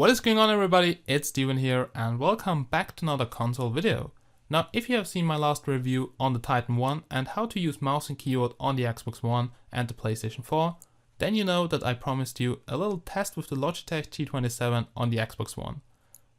What is going on, everybody? It's Steven here and welcome back to another console video. Now, if you have seen my last review on the Titan 1 and how to use mouse and keyboard on the Xbox One and the PlayStation 4, then you know that I promised you a little test with the Logitech G27 on the Xbox One.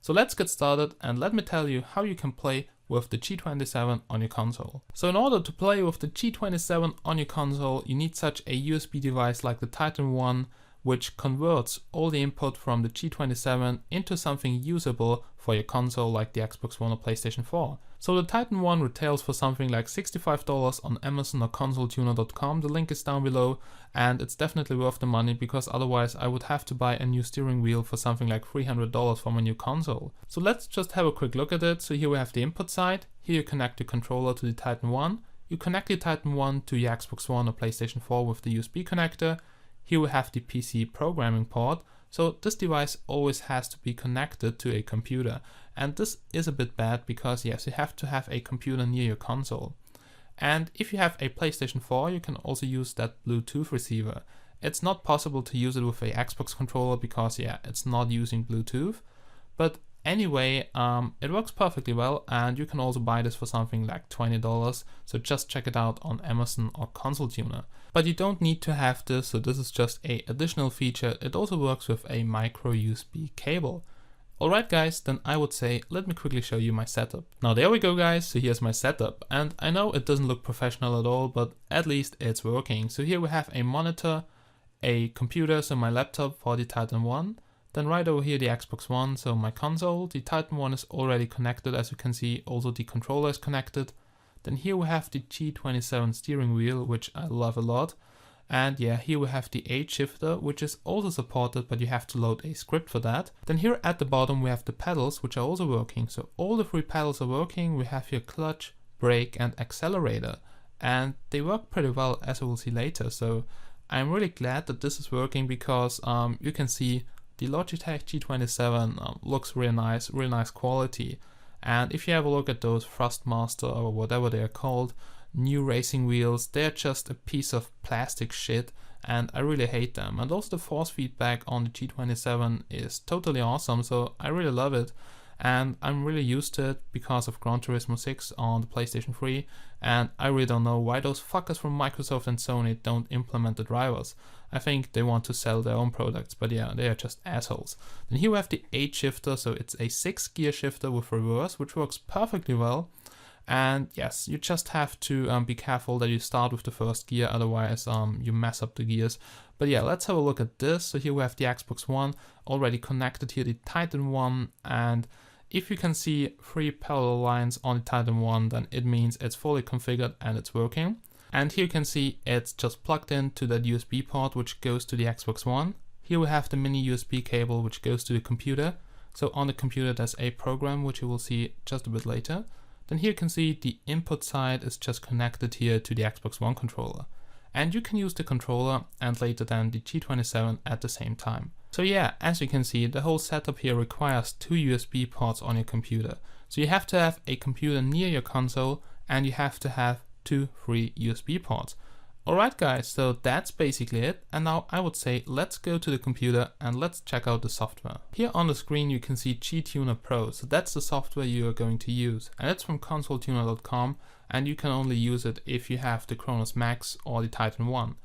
So let's get started and let me tell you how you can play with the G27 on your console. So in order to play with the G27 on your console, you need such a USB device like the Titan 1, which converts all the input from the G27 into something usable for your console like the Xbox One or PlayStation 4. So the Titan 1 retails for something like $65 on Amazon or consoletuner.com, the link is down below, and it's definitely worth the money because otherwise I would have to buy a new steering wheel for something like $300 for my new console. So let's just have a quick look at it. So here we have the input side, here you connect the controller to the Titan 1, you connect the Titan 1 to your Xbox One or PlayStation 4 with the USB connector. Here we have the PC programming port, so this device always has to be connected to a computer. And this is a bit bad because yes, you have to have a computer near your console. And if you have a PlayStation 4, you can also use that Bluetooth receiver. It's not possible to use it with a Xbox controller because yeah, it's not using Bluetooth. But anyway, it works perfectly well and you can also buy this for something like $20, so just check it out on Amazon or Console Tuner. But you don't need to have this, so this is just an additional feature. It also works with a micro USB cable. Alright guys, then I would say let me quickly show you my setup. Now there we go guys, so here's my setup, and I know it doesn't look professional at all, but at least it's working. So here we have a monitor, a computer, so my laptop for the Titan 1. Then right over here the Xbox One, so my console. The Titan 1 is already connected, as you can see, also the controller is connected. Then here we have the G27 steering wheel, which I love a lot. And yeah, here we have the H shifter, which is also supported, but you have to load a script for that. Then here at the bottom we have the pedals, which are also working. So all the three pedals are working. We have here clutch, brake and accelerator. And they work pretty well, as we will see later. So I'm really glad that this is working because you can see the Logitech G27 looks really nice quality. And if you have a look at those Thrustmaster or whatever they are called, new racing wheels, they're just a piece of plastic shit and I really hate them. And also the force feedback on the G27 is totally awesome, so I really love it. And I'm really used to it because of Gran Turismo 6 on the PlayStation 3, and I really don't know why those fuckers from Microsoft and Sony don't implement the drivers. I think they want to sell their own products, but yeah, they are just assholes. Then here we have the 8 shifter, so it's a 6-gear shifter with reverse, which works perfectly well. And yes, you just have to be careful that you start with the first gear, otherwise you mess up the gears. But yeah, let's have a look at this. So here we have the Xbox One already connected, here the Titan 1, and if you can see 3 parallel lines on the Titan 1, then it means it's fully configured and it's working. And here you can see it's just plugged into that USB port which goes to the Xbox One. Here we have the mini USB cable which goes to the computer. So on the computer there's a program which you will see just a bit later. Then here you can see the input side is just connected here to the Xbox One controller. And you can use the controller and later then the G27 at the same time. So yeah, as you can see, the whole setup here requires 2 USB ports on your computer. So you have to have a computer near your console and you have to have 2 free USB ports. Alright guys, so that's basically it, and now I would say let's go to the computer and let's check out the software. Here on the screen you can see G-Tuner Pro, so that's the software you are going to use, and it's from consoletuner.com, and you can only use it if you have the Kronos Max or the Titan 1.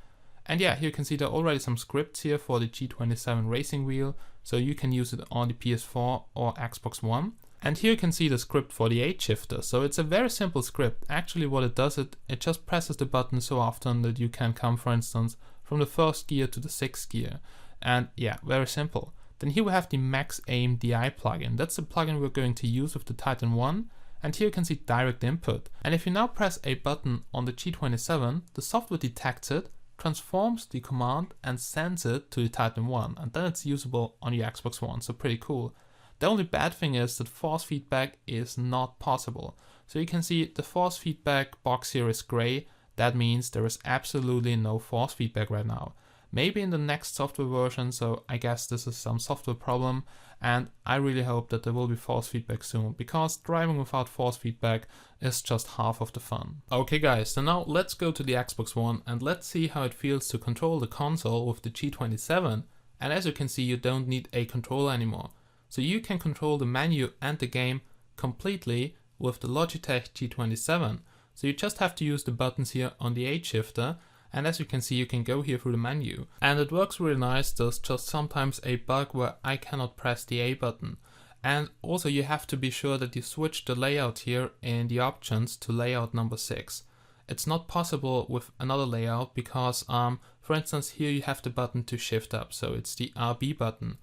And yeah, here you can see there are already some scripts here for the G27 Racing wheel, so you can use it on the PS4 or Xbox One. And here you can see the script for the 8 shifter, so it's a very simple script. Actually what it does, it just presses the button so often that you can come, for instance, from the first gear to the 6th gear. And yeah, very simple. Then here we have the Max Aim DI plugin. That's the plugin we're going to use with the Titan 1. And here you can see direct input. And if you now press a button on the G27, the software detects it, transforms the command and sends it to the Titan 1. And then it's usable on your Xbox One, so pretty cool. The only bad thing is that force feedback is not possible. So you can see the force feedback box here is gray. That means there is absolutely no force feedback right now. Maybe in the next software version, so I guess this is some software problem, and I really hope that there will be force feedback soon, because driving without force feedback is just half of the fun. Okay guys, so now let's go to the Xbox One and let's see how it feels to control the console with the G27. And as you can see, you don't need a controller anymore. So you can control the menu and the game completely with the Logitech G27. So you just have to use the buttons here on the H shifter, and as you can see, you can go here through the menu. And it works really nice. There's just sometimes a bug where I cannot press the A button. And also you have to be sure that you switch the layout here in the options to layout number 6. It's not possible with another layout because, for instance, here you have the button to shift up, so it's the RB button.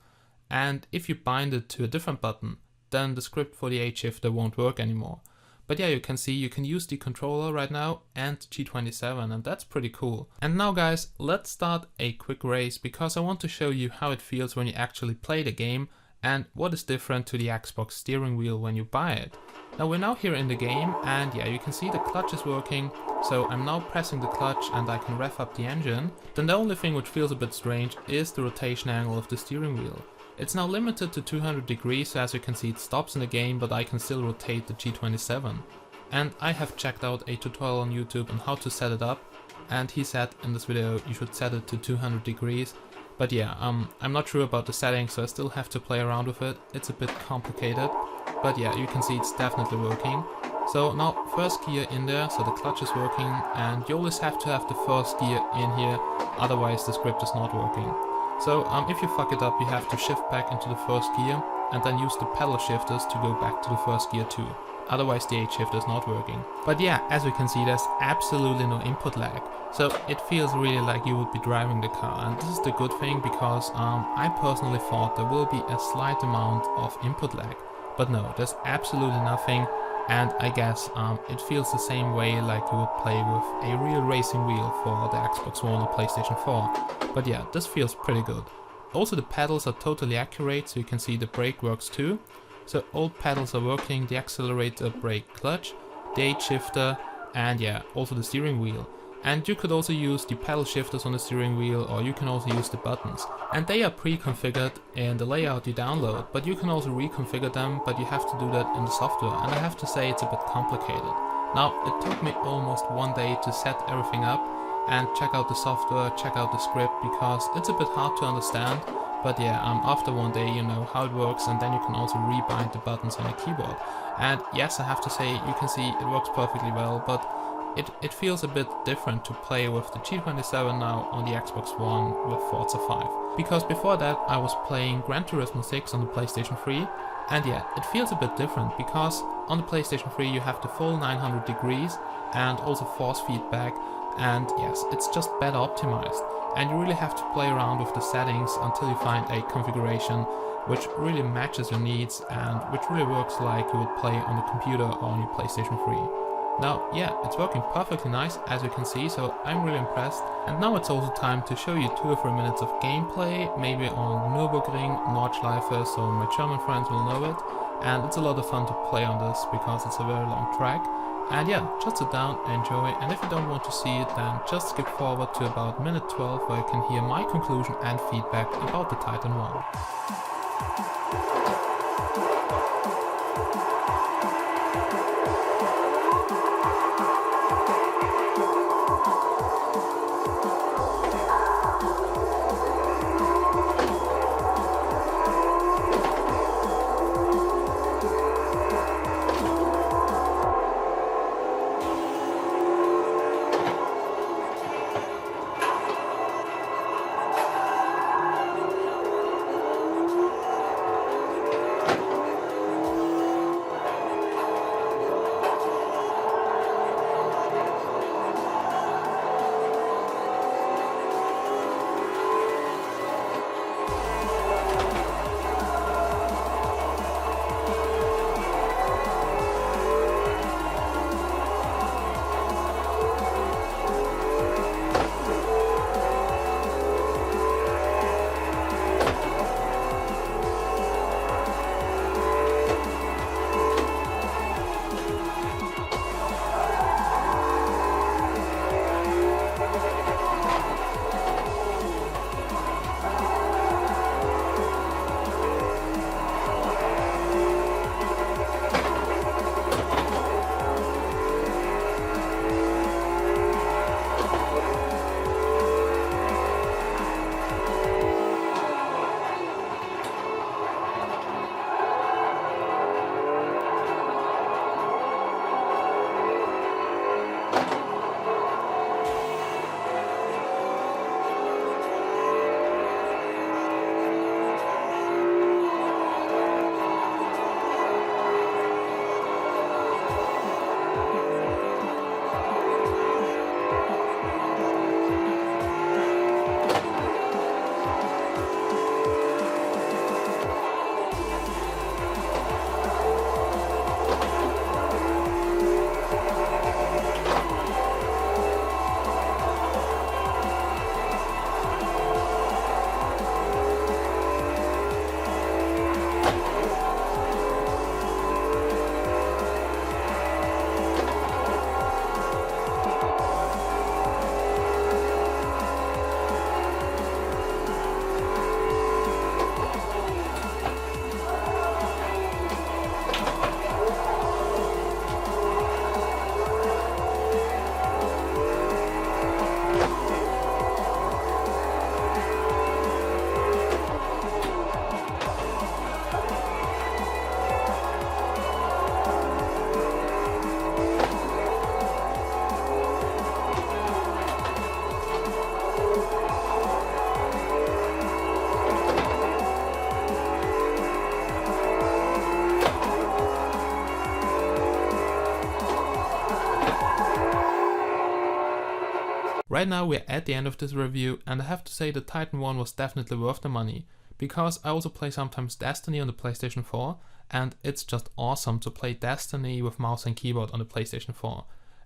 And if you bind it to a different button, then the script for the H shifter won't work anymore. But yeah, you can see you can use the controller right now and G27, and that's pretty cool. And now guys, let's start a quick race because I want to show you how it feels when you actually play the game and what is different to the Xbox steering wheel when you buy it. Now we're now here in the game, and yeah, you can see the clutch is working, so I'm now pressing the clutch and I can rev up the engine. Then the only thing which feels a bit strange is the rotation angle of the steering wheel. It's now limited to 200 degrees, so as you can see it stops in the game, but I can still rotate the G27. And I have checked out a tutorial on YouTube on how to set it up, and he said in this video you should set it to 200 degrees. But yeah, I'm not sure about the settings, so I still have to play around with it. It's a bit complicated, but yeah, you can see it's definitely working. So now first gear in there, so the clutch is working, and you always have to have the first gear in here, otherwise the script is not working. So if you fuck it up, you have to shift back into the first gear and then use the pedal shifters to go back to the first gear too. Otherwise the H shifter is not working. But yeah, as you can see, there's absolutely no input lag. So it feels really like you would be driving the car, and this is the good thing because I personally thought there will be a slight amount of input lag. But no, there's absolutely nothing, and I guess it feels the same way like you would play with a real racing wheel for the Xbox One or PlayStation 4. But yeah, this feels pretty good. Also the pedals are totally accurate, so you can see the brake works too. So all pedals are working, the accelerator, brake, clutch, the H shifter, and yeah, also the steering wheel. And you could also use the pedal shifters on the steering wheel, or you can also use the buttons. And they are pre-configured in the layout you download, but you can also reconfigure them, but you have to do that in the software, and I have to say it's a bit complicated. Now, it took me almost one day to set everything up and check out the software, check out the script, because it's a bit hard to understand. But yeah, after one day you know how it works, and then you can also rebind the buttons on the keyboard. And yes, I have to say, you can see it works perfectly well, but it feels a bit different to play with the G27 now on the Xbox One with Forza 5. Because before that I was playing Gran Turismo 6 on the PlayStation 3, and yeah, it feels a bit different because on the PlayStation 3 you have the full 900 degrees and also force feedback, and yes, it's just better optimized. And you really have to play around with the settings until you find a configuration which really matches your needs and which really works like you would play on the computer or on your PlayStation 3. Now, yeah, it's working perfectly nice, as you can see, so I'm really impressed. And now it's also time to show you 2 or 3 minutes of gameplay, maybe on Nürburgring, Nordschleife, so my German friends will know it. And it's a lot of fun to play on this, because it's a very long track. And yeah, just sit down, enjoy, and if you don't want to see it, then just skip forward to about minute 12, where you can hear my conclusion and feedback about the Titan 1. Right now we're at the end of this review, and I have to say the Titan 1 was definitely worth the money, because I also play sometimes Destiny on the PlayStation 4, and it's just awesome to play Destiny with mouse and keyboard on the PlayStation 4.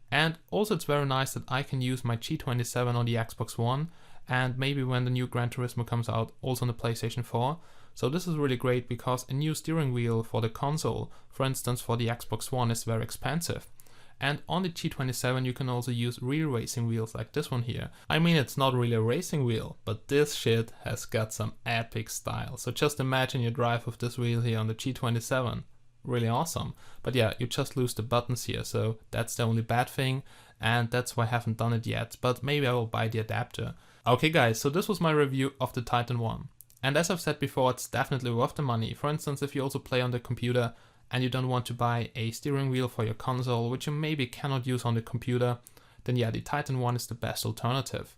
And also it's very nice that I can use my G27 on the Xbox One, and maybe when the new Gran Turismo comes out, also on the PlayStation 4. So this is really great because a new steering wheel for the console, for instance for the Xbox One, is very expensive. And on the G27 you can also use real racing wheels like this one here. I mean, it's not really a racing wheel, but this shit has got some epic style. So just imagine you drive with this wheel here on the G27. Really awesome. But yeah, you just lose the buttons here, so that's the only bad thing, and that's why I haven't done it yet, but maybe I will buy the adapter. Okay guys, so this was my review of the Titan 1. And as I've said before, it's definitely worth the money. For instance, if you also play on the computer, and you don't want to buy a steering wheel for your console, which you maybe cannot use on the computer, then yeah, the Titan 1 is the best alternative.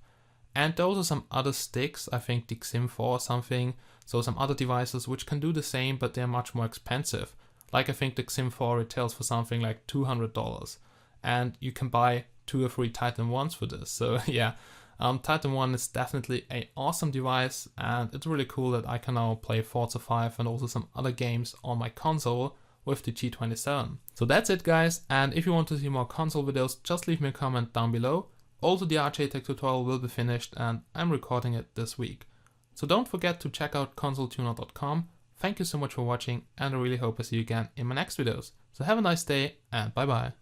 And there are also some other sticks, I think the XIM4 or something, so some other devices which can do the same, but they're much more expensive. Like I think the XIM4 retails for something like $200, and you can buy 2 or 3 Titan 1s for this, so yeah. Titan 1 is definitely an awesome device, and it's really cool that I can now play Forza 5 and also some other games on my console with the G27. So that's it guys, and if you want to see more console videos, just leave me a comment down below. Also the RJ tutorial will be finished and I'm recording it this week. So don't forget to check out consoletuner.com. Thank you so much for watching, and I really hope I see you again in my next videos. So have a nice day and bye bye.